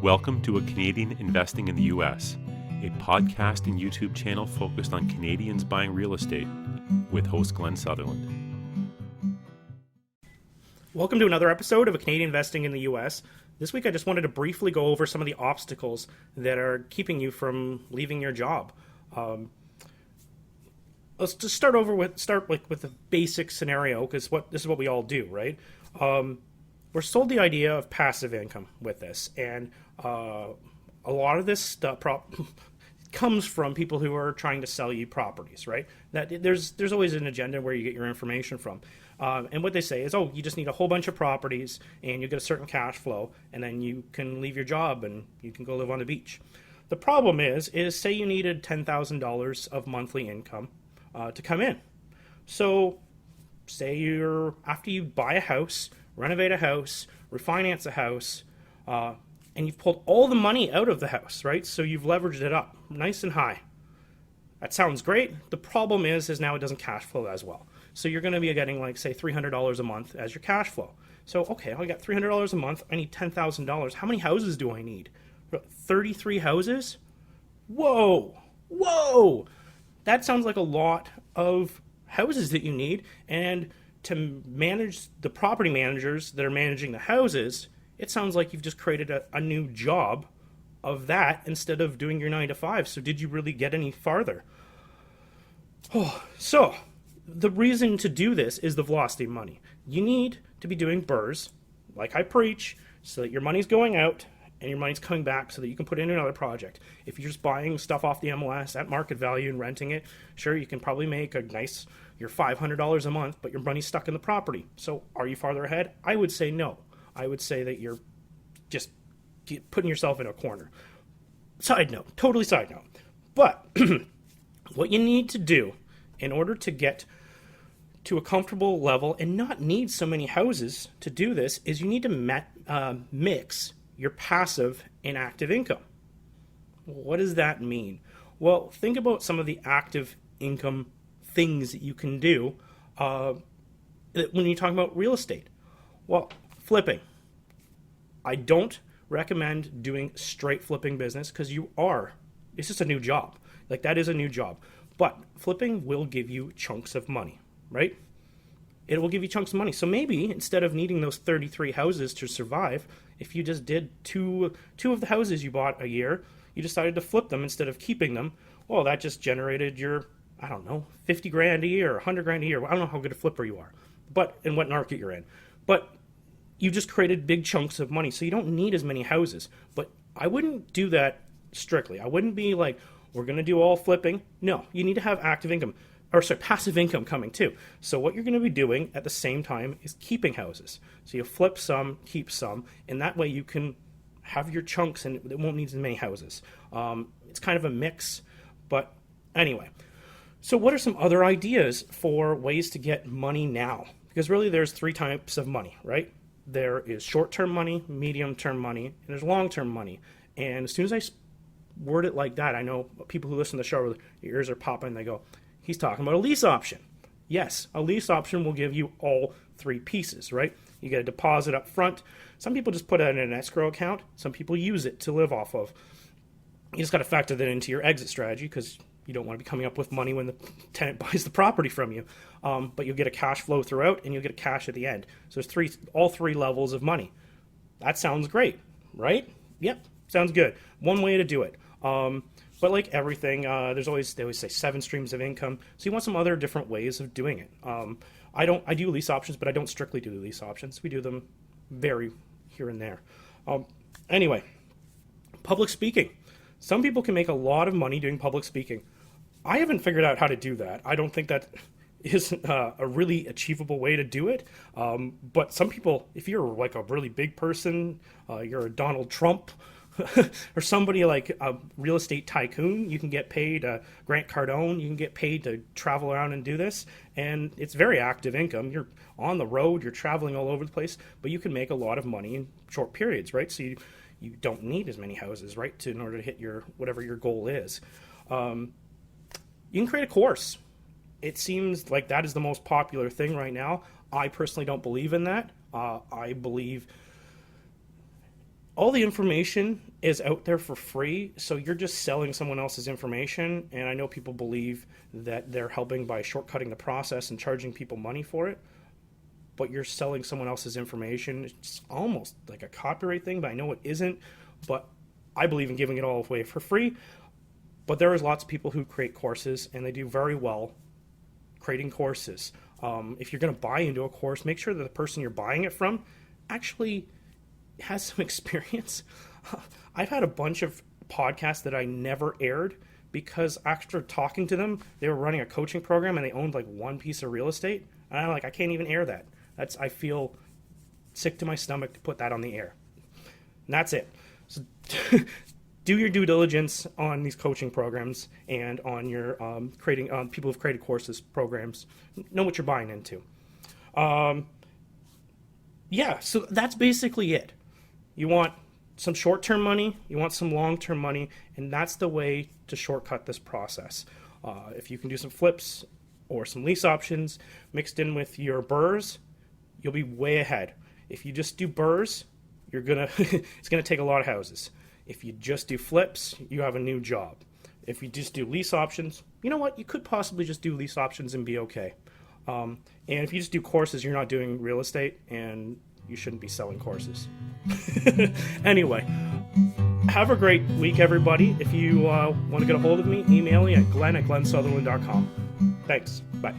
Welcome to A Canadian Investing in the U.S., a podcast and YouTube channel focused on Canadians buying real estate with host Glen Sutherland. Welcome to another episode of A Canadian Investing in the U.S. This week I just wanted to briefly go over some of the obstacles that are keeping you from leaving your job. Let's just start with a basic scenario, because this is what we all do, right? We're sold the idea of passive income with this, and a lot of this stuff comes from people who are trying to sell you properties, right? That there's always an agenda where you get your information from, and what they say is, oh, you just need a whole bunch of properties, and you get a certain cash flow, and then you can leave your job and you can go live on the beach. The problem is say you needed $10,000 of monthly income to come in. So say after you buy a house, renovate a house, refinance a house, and you've pulled all the money out of the house, right? So you've leveraged it up nice and high. That sounds great. The problem is now it doesn't cash flow as well. So you're going to be getting, like, say, $300 a month as your cash flow. So, okay, I got $300 a month. I need $10,000. How many houses do I need? 33 houses? Whoa! That sounds like a lot of houses that you need. And to manage the property managers that are managing the houses, it sounds like you've just created a new job of that instead of doing your 9 to 5. So did you really get any farther? So the reason to do this is the velocity of money. You need to be doing BRRRRs, like I preach, so that your money's going out and your money's coming back so that you can put in another project. If you're just buying stuff off the MLS at market value and renting it, sure, you can probably make your $500 a month, but your money's stuck in the property. So are you farther ahead? I would say no. I would say that you're just putting yourself in a corner. Totally side note. But what you need to do in order to get to a comfortable level and not need so many houses to do this is you need to mix your passive and active income. What does that mean? Well, think about some of the active income things that you can do when you're talking about real estate. Well, flipping. I don't recommend doing straight flipping business because it's just a new job. Like, that is a new job. But flipping will give you chunks of money, right? It will give you chunks of money. So maybe instead of needing those 33 houses to survive, if you just did two of the houses you bought a year, you decided to flip them instead of keeping them, well, that just generated your, I don't know, 50 grand a year, 100 grand a year. I don't know how good a flipper you are, and what market you're in. But you just created big chunks of money, so you don't need as many houses. But I wouldn't do that strictly. I wouldn't be like, we're going to do all flipping. No, you need to have passive income coming too. So what you're going to be doing at the same time is keeping houses. So you flip some, keep some, and that way you can have your chunks and it won't need as many houses. It's kind of a mix, but anyway. So what are some other ideas for ways to get money now? Because really there's 3 types of money, right? There is short-term money, medium-term money, and there's long-term money. And as soon as I word it like that, I know people who listen to the show, their ears are popping, they go, he's talking about a lease option. Yes, a lease option will give you all 3 pieces, right? You get a deposit up front. Some people just put it in an escrow account. Some people use it to live off of. You just got to factor that into your exit strategy because you don't want to be coming up with money when the tenant buys the property from you. But you'll get a cash flow throughout and you'll get a cash at the end. So there's all three levels of money. That sounds great, right? Yep, sounds good. One way to do it. But like everything, they always say 7 streams of income. So you want some other different ways of doing it. I do lease options, but I don't strictly do lease options. We do them very here and there. Anyway, public speaking. Some people can make a lot of money doing public speaking. I haven't figured out how to do that. I don't think that is a really achievable way to do it. But some people, if you're like a really big person, you're a Donald Trump, or somebody like a real estate tycoon, you can get paid, Grant Cardone, you can get paid to travel around and do this, and it's very active income. You're on the road, you're traveling all over the place, but you can make a lot of money in short periods, right? So you don't need as many houses, right, in order to hit whatever your goal is. You can create a course. It seems like that is the most popular thing right now. I personally don't believe in that. I believe all the information is out there for free, so you're just selling someone else's information. And I know people believe that they're helping by shortcutting the process and charging people money for it, but you're selling someone else's information. It's almost like a copyright thing, but I know it isn't. But I believe in giving it all away for free. But there is lots of people who create courses, and they do very well creating courses. If you're going to buy into a course, make sure that the person you're buying it from actually has some experience. I've had a bunch of podcasts that I never aired because after talking to them, they were running a coaching program and they owned like one piece of real estate. And I'm like, I can't even air that. I feel sick to my stomach to put that on the air. And that's it. So do your due diligence on these coaching programs and on your creating people who've created courses, programs. Know what you're buying into. Yeah, so that's basically it. You want some short-term money, you want some long-term money, and that's the way to shortcut this process. If you can do some flips or some lease options mixed in with your burrs, you'll be way ahead. If you just do burrs, it's gonna take a lot of houses. If you just do flips, you have a new job. If you just do lease options, you know what? You could possibly just do lease options and be okay. And if you just do courses, you're not doing real estate, and you shouldn't be selling courses. Anyway, have a great week, everybody. If you want to get a hold of me, email me at glenn@glensutherland.com. Thanks. Bye.